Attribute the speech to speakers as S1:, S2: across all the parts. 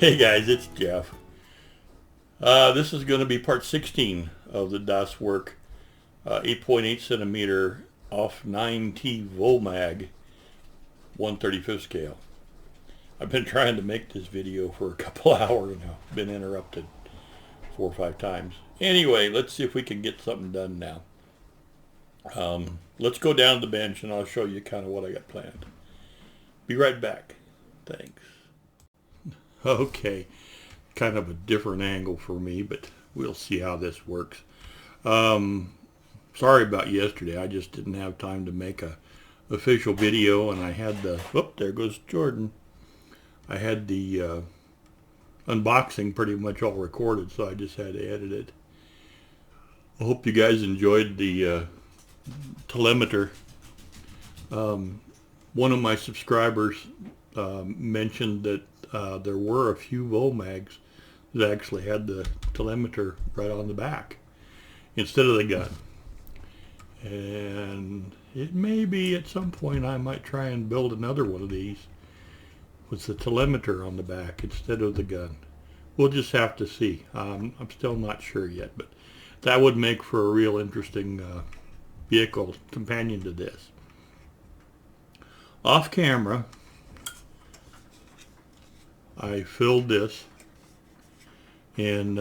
S1: Hey guys, it's Jeff. This is going to be part 16 of the DOS Werk 8.8 centimeter off 9T VOMAG 1/35 scale. I've been trying to make this video for a couple hours now. Been interrupted 4 or 5 times. Anyway, let's see if we can get something done now. Let's go down to the bench and I'll show you kind of what I got planned. Be right back. Thanks. Okay, kind of a different angle for me, but we'll see how this works. Sorry about yesterday. I just didn't have time to make a official video, and I had the, whoop, there goes Jordan. I had the unboxing pretty much all recorded, so I just had to edit it. I hope you guys enjoyed the telemeter. One of my subscribers mentioned that there were a few VOMAGs that actually had the telemeter right on the back instead of the gun. And it may be at some point I might try and build another one of these with the telemeter on the back instead of the gun. We'll just have to see. I'm still not sure yet, but that would make for a real interesting vehicle companion to this. Off camera, I filled this, and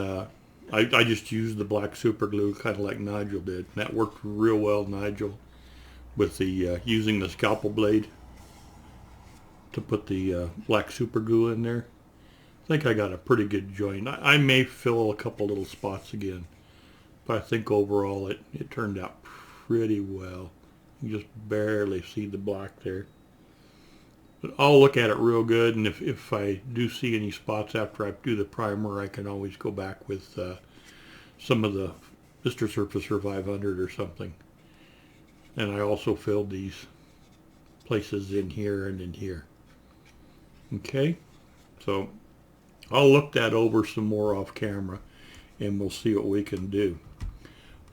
S1: I just used the black super glue, kind of like Nigel did. And that worked real well, Nigel, with the using the scalpel blade to put the black super glue in there. I think I got a pretty good joint. I may fill a couple little spots again, but I think overall it turned out pretty well. You just barely see the black there. But I'll look at it real good, and if I do see any spots after I do the primer, I can always go back with some of the Mr. Surfacer 500 or something. And I also filled these places in here and in here. Okay, so I'll look that over some more off camera, and we'll see what we can do.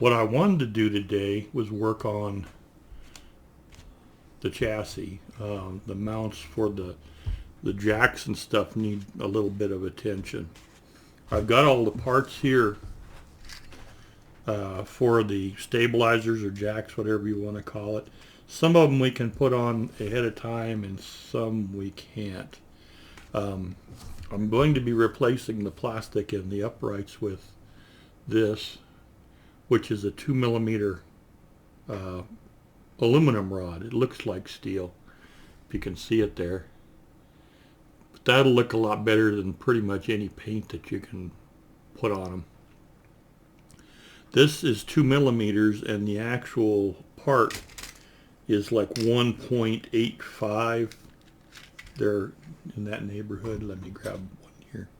S1: What I wanted to do today was work on the chassis. The mounts for the jacks and stuff need a little bit of attention. I've got all the parts here for the stabilizers or jacks, whatever you want to call it. Some of them we can put on ahead of time and some we can't. I'm going to be replacing the plastic in the uprights with this, which is a 2mm aluminum rod. It looks like steel, if you can see it there. But that'll look a lot better than pretty much any paint that you can put on them. This is 2mm, and the actual part is like 1.85. They're in that neighborhood. Let me grab one here.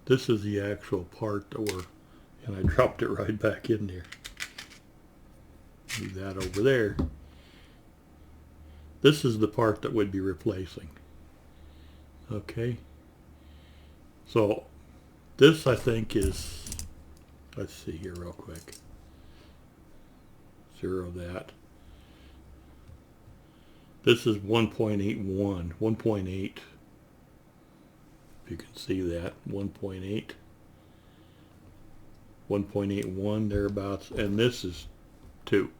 S1: This is the actual part that we're, and I dropped it right back in there. Leave that over there. This is the part that we'd be replacing. Okay. So this, I think, is, let's see here real quick. Zero that. This is 1.81, 1.8. If you can see that, 1.8. 1.81 thereabouts, and this is 2.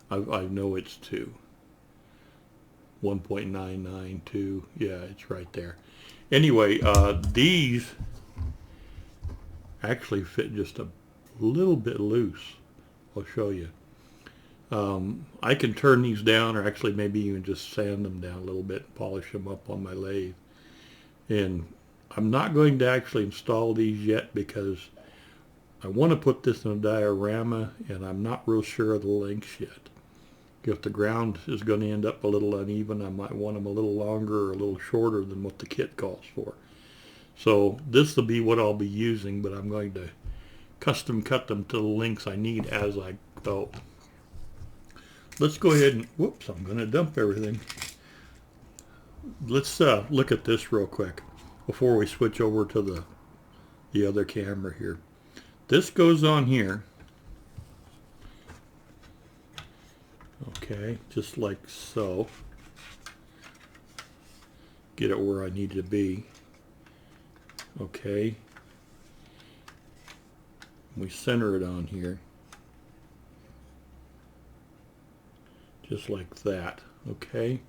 S1: I know it's 2. 1.992. Yeah, it's right there. Anyway, these actually fit just a little bit loose. I'll show you. I can turn these down, or actually maybe even just sand them down a little bit and polish them up on my lathe. And I'm not going to actually install these yet because I want to put this in a diorama, and I'm not real sure of the lengths yet. If the ground is going to end up a little uneven, I might want them a little longer or a little shorter than what the kit calls for. So this will be what I'll be using, but I'm going to custom cut them to the lengths I need as I go. Let's go ahead and, whoops, I'm going to dump everything. Let's look at this real quick before we switch over to the other camera here. This goes on here. Okay, just like so. get it where I need to be. Okay. We center it on here. Just like that. Okay.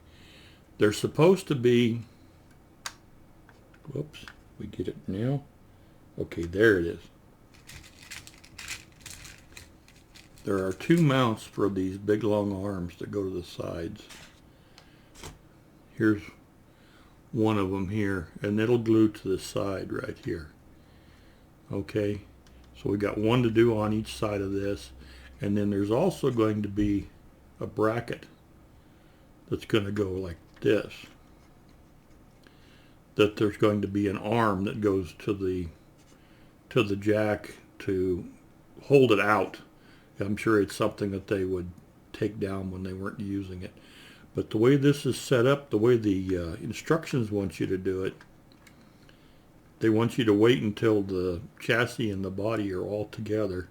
S1: They're supposed to be, whoops, we get it now. Okay, there it is. There are two mounts for these big long arms that go to the sides. Here's one of them here, and it'll glue to the side right here. Okay, so we got one to do on each side of this, and then there's also going to be a bracket that's going to go like this. That there's going to be an arm that goes to the jack to hold it out. I'm sure it's something that they would take down when they weren't using it. But the way this is set up, the way the instructions want you to do it, they want you to wait until the chassis and the body are all together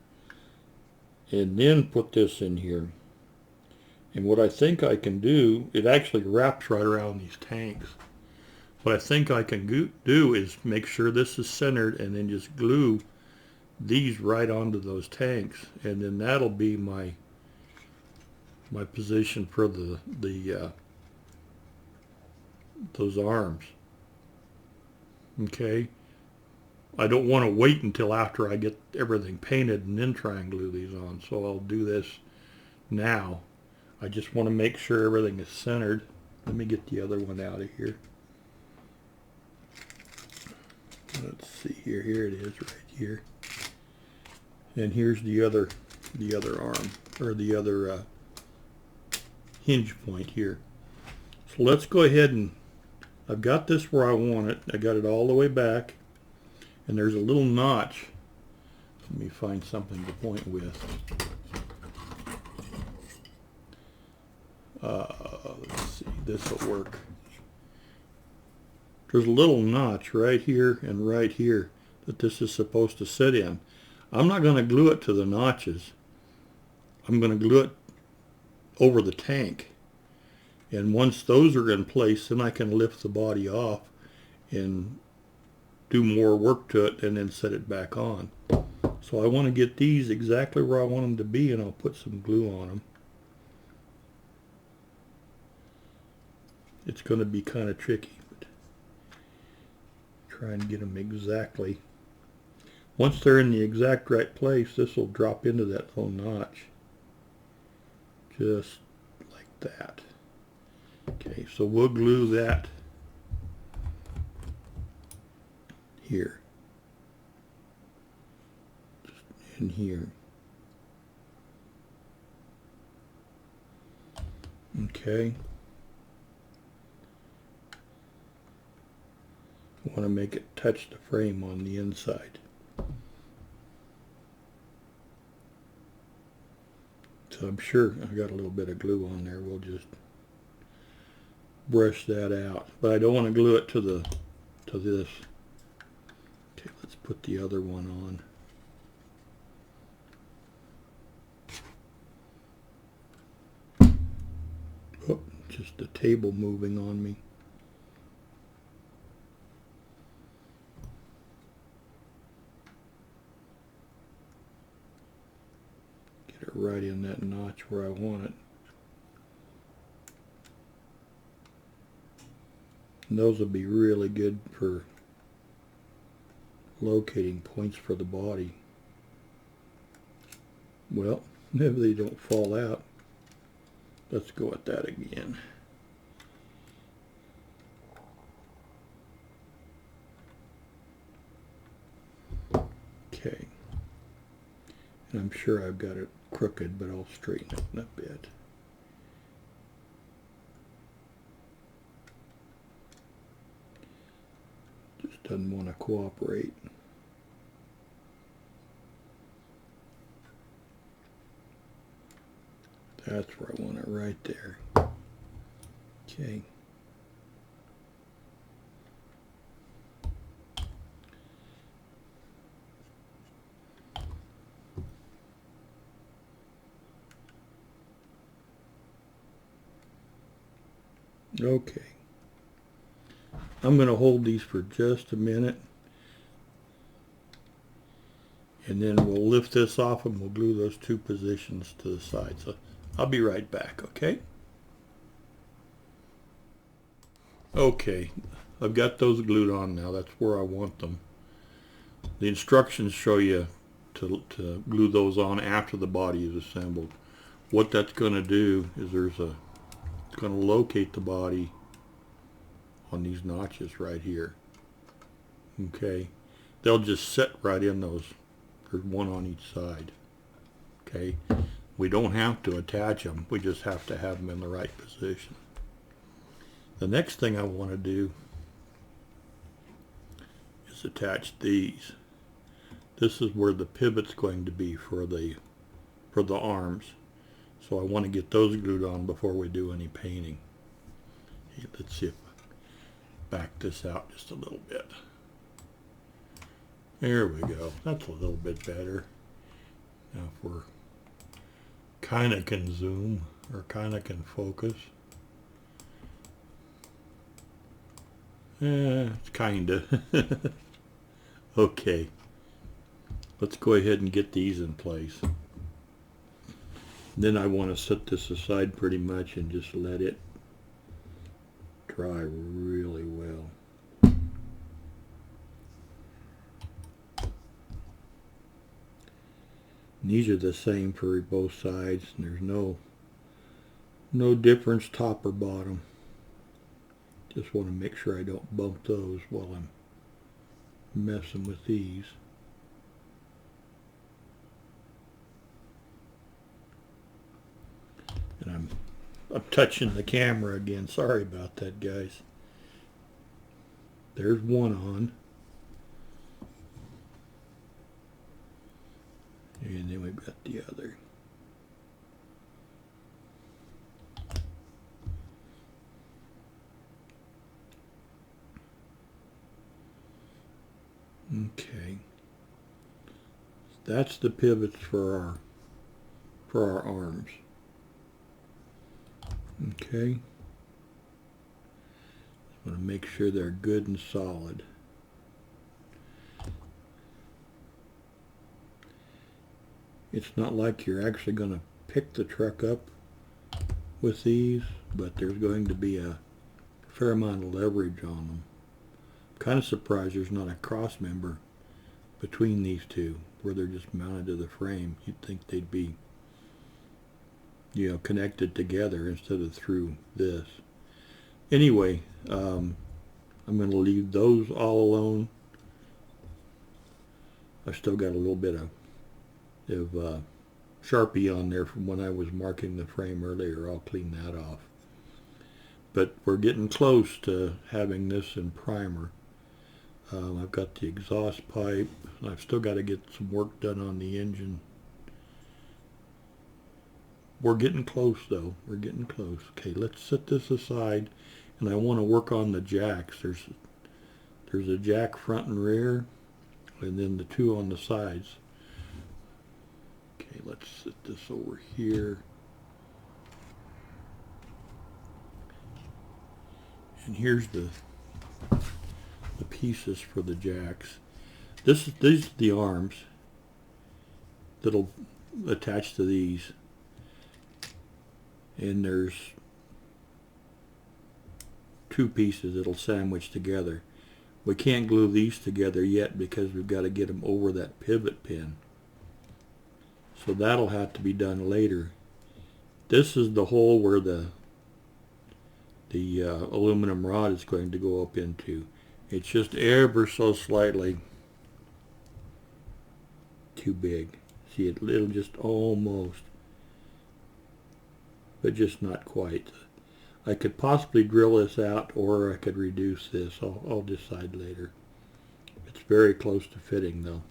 S1: and then put this in here. And what I think I can do, it actually wraps right around these tanks. What I think I can do is make sure this is centered and then just glue these right onto those tanks, and then that'll be my position for those arms. Okay, I don't want to wait until after I get everything painted and then try and glue these on, so I'll do this now. I just want to make sure everything is centered. Let me get the other one out of here. Let's see here. Here it is right here. And here's the other arm, or the other hinge point here. So let's go ahead and, I've got this where I want it. I got it all the way back, and there's a little notch. Let me find something to point with. Let's see, this will work. There's a little notch right here and right here that this is supposed to sit in. I'm not going to glue it to the notches. I'm going to glue it over the tank. And once those are in place, then I can lift the body off and do more work to it and then set it back on. So I want to get these exactly where I want them to be, and I'll put some glue on them. It's going to be kind of tricky, but try and get them exactly. Once they're in the exact right place, this will drop into that little notch. Just like that. Okay, so we'll glue that here. Just in here. Okay. I want to make it touch the frame on the inside. So I'm sure I got a little bit of glue on there. We'll just brush that out. But I don't want to glue it to this. Okay, let's put the other one on. Oh, just the table moving on me. Right in that notch where I want it. And those will be really good for locating points for the body. Well, if they don't fall out, let's go at that again. Okay. And I'm sure I've got it crooked, but I'll straighten it a bit. Just doesn't want to cooperate. That's where I want it, right there. Okay. Okay. I'm going to hold these for just a minute, and then we'll lift this off and we'll glue those two positions to the side. So I'll be right back, okay? Okay, I've got those glued on now. That's where I want them. The instructions show you to glue those on after the body is assembled. What that's going to do is it's going to locate the body on these notches right here. Okay, they'll just sit right in those. There's one on each side. Okay, we don't have to attach them. We just have to have them in the right position. The next thing I want to do is attach these. This is where the pivot's going to be for the arms. So I want to get those glued on before we do any painting. Let's see if I back this out just a little bit. There we go. That's a little bit better. Now if we're kind of can zoom or kind of can focus. It's kind of. Okay. Let's go ahead and get these in place. Then I want to set this aside pretty much and just let it dry really well. And these are the same for both sides, and there's no difference top or bottom. Just want to make sure I don't bump those while I'm messing with these. And I'm touching the camera again. Sorry about that, guys. There's one on. And then we've got the other. Okay. That's the pivots for our arms. Okay. I want to make sure they're good and solid. It's not like you're actually going to pick the truck up with these, but there's going to be a fair amount of leverage on them. I'm kind of surprised there's not a cross member between these two where they're just mounted to the frame. You'd think they'd be, you know, connected together instead of through this. Anyway, I'm going to leave those all alone. I've still got a little bit of Sharpie on there from when I was marking the frame earlier. I'll clean that off. But we're getting close to having this in primer. I've got the exhaust pipe. I've still got to get some work done on the engine. We're getting close though. We're getting close. Okay, let's set this aside, and I want to work on the jacks. There's a jack front and rear, and then the two on the sides. Okay, let's set this over here. And here's the pieces for the jacks. These are the arms that'll attach to these. And there's two pieces that'll sandwich together. We can't glue these together yet because we've got to get them over that pivot pin. So that'll have to be done later. This is the hole where the aluminum rod is going to go up into. It's just ever so slightly too big. See, it'll just almost, but just not quite. I could possibly drill this out, or I could reduce this. I'll decide later. It's very close to fitting though.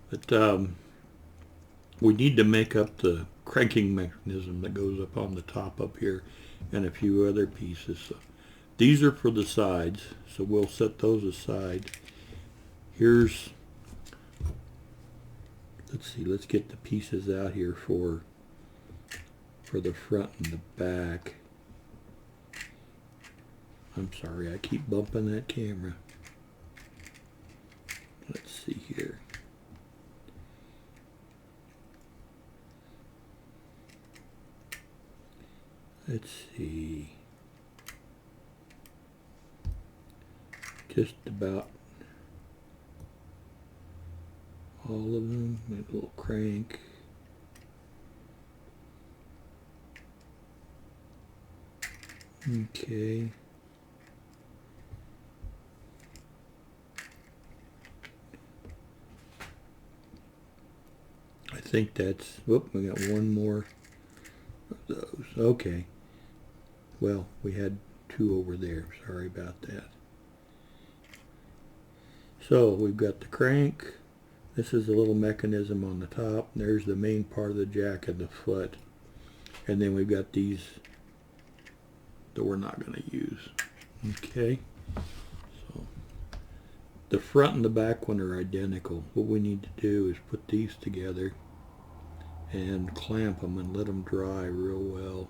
S1: But we need to make up the cranking mechanism that goes up on the top up here, and a few other pieces. So these are for the sides, so we'll set those aside. Here's, let's see, let's get the pieces out here for the front and the back. I'm sorry, I keep bumping that camera. Let's see here. Let's see. Just about all of them. A little crank. Okay. I think that's, whoop, we got one more of those. Okay. Well, we had two over there. Sorry about that. So we've got the crank. This is a little mechanism on the top. There's the main part of the jack and the foot. And then we've got these that we're not going to use. Okay. So the front and the back one are identical. What we need to do is put these together and clamp them and let them dry real well.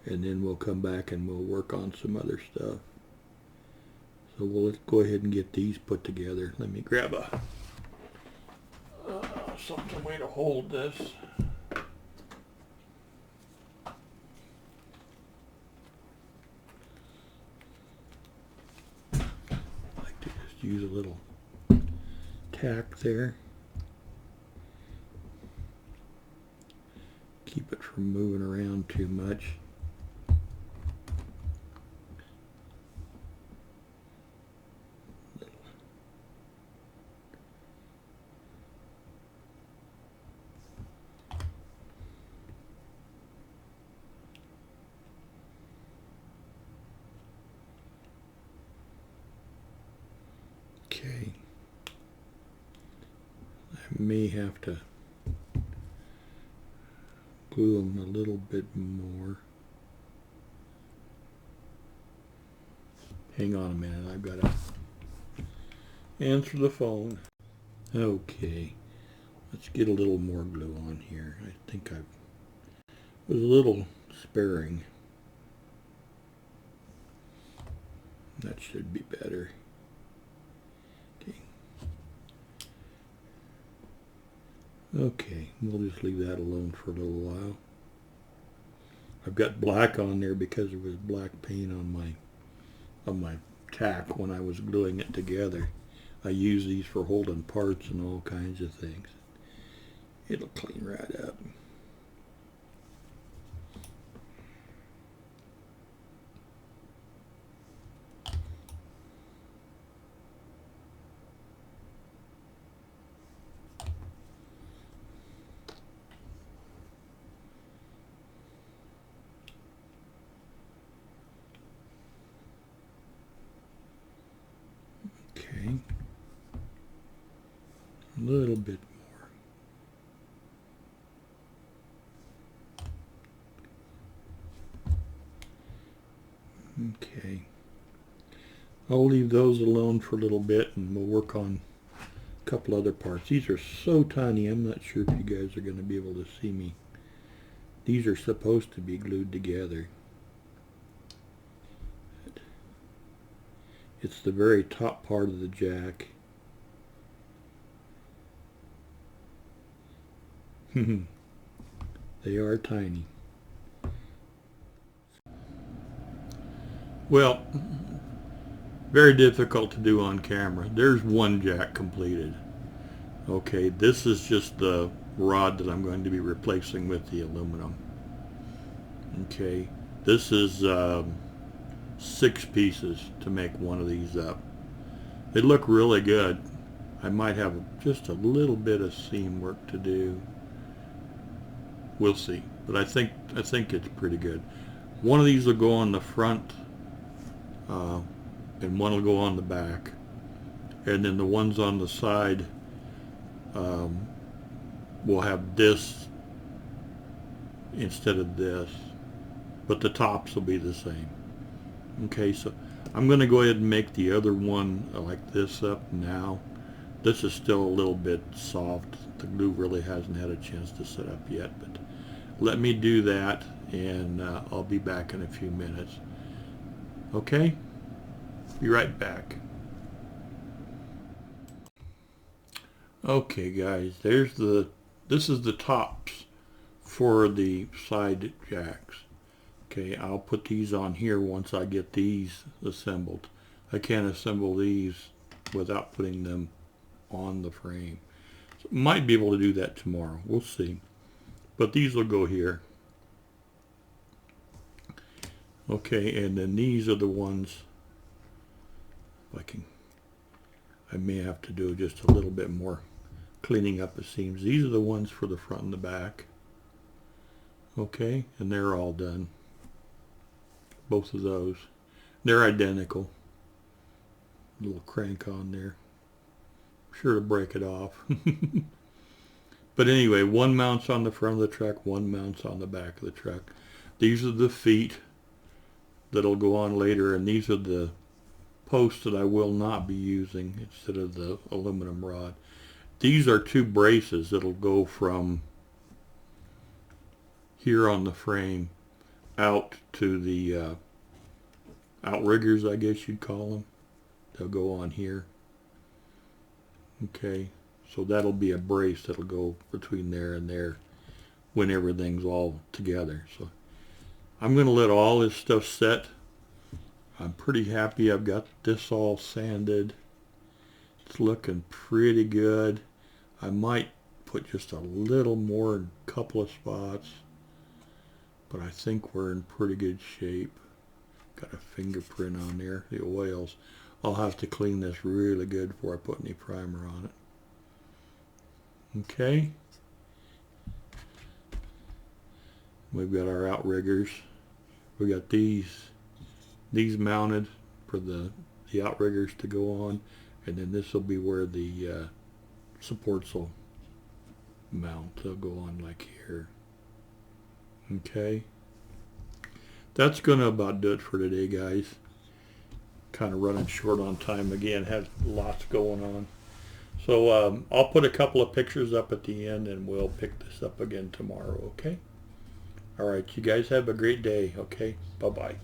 S1: And then we'll come back and we'll work on some other stuff. So we'll go ahead and get these put together. Let me grab a something way to hold this. I like to just use a little tack there. Keep it from moving around too much. Okay, I may have to glue them a little bit more. Hang on a minute, I've got to answer the phone. Okay, let's get a little more glue on here. I think I was a little sparing. That should be better. Okay, we'll just leave that alone for a little while. I've got black on there because there was black paint on my tack when I was gluing it together. I use these for holding parts and all kinds of things. It'll clean right up. Okay, a little bit more. Okay, I'll leave those alone for a little bit and we'll work on a couple other parts. These are so tiny, I'm not sure if you guys are going to be able to see me. These are supposed to be glued together. It's the very top part of the jack. They are tiny. Well, very difficult to do on camera. There's one jack completed. Okay, this is just the rod that I'm going to be replacing with the aluminum. Okay, this is 6 pieces to make one of these up. They look really good. I might have just a little bit of seam work to do. We'll see, but I think it's pretty good. One of these will go on the front, and one will go on the back, and then the ones on the side will have this instead of this, but the tops will be the same. Okay, so I'm going to go ahead and make the other one like this up now. This is still a little bit soft. The glue really hasn't had a chance to set up yet, but let me do that and I'll be back in a few minutes. Okay, be right back. Okay guys, this is the tops for the side jacks. Okay, I'll put these on here once I get these assembled. I can't assemble these without putting them on the frame. So might be able to do that tomorrow. We'll see. But these will go here. Okay, and then these are the ones, if I may have to do just a little bit more cleaning up the seams. These are the ones for the front and the back. Okay, and they're all done. Both of those. They're identical. Little crank on there. Sure to break it off. But anyway, one mounts on the front of the truck, one mounts on the back of the truck. These are the feet that'll go on later, and these are the posts that I will not be using instead of the aluminum rod. These are two braces that'll go from here on the frame out to the outriggers, I guess you'd call them. They'll go on here. Okay, so that'll be a brace that'll go between there and there when everything's all together. So I'm going to let all this stuff set. I'm pretty happy I've got this all sanded. It's looking pretty good. I might put just a little more in a couple of spots, but I think we're in pretty good shape. Got a fingerprint on there, the oils. I'll have to clean this really good before I put any primer on it. Okay. We've got our outriggers. We got these mounted for the outriggers to go on, and then this will be where the supports will mount. They'll go on like here. Okay. That's going to about do it for today, guys. Kind of running short on time again. Has lots going on. So I'll put a couple of pictures up at the end, and we'll pick this up again tomorrow, okay? All right, you guys have a great day, okay? Bye-bye.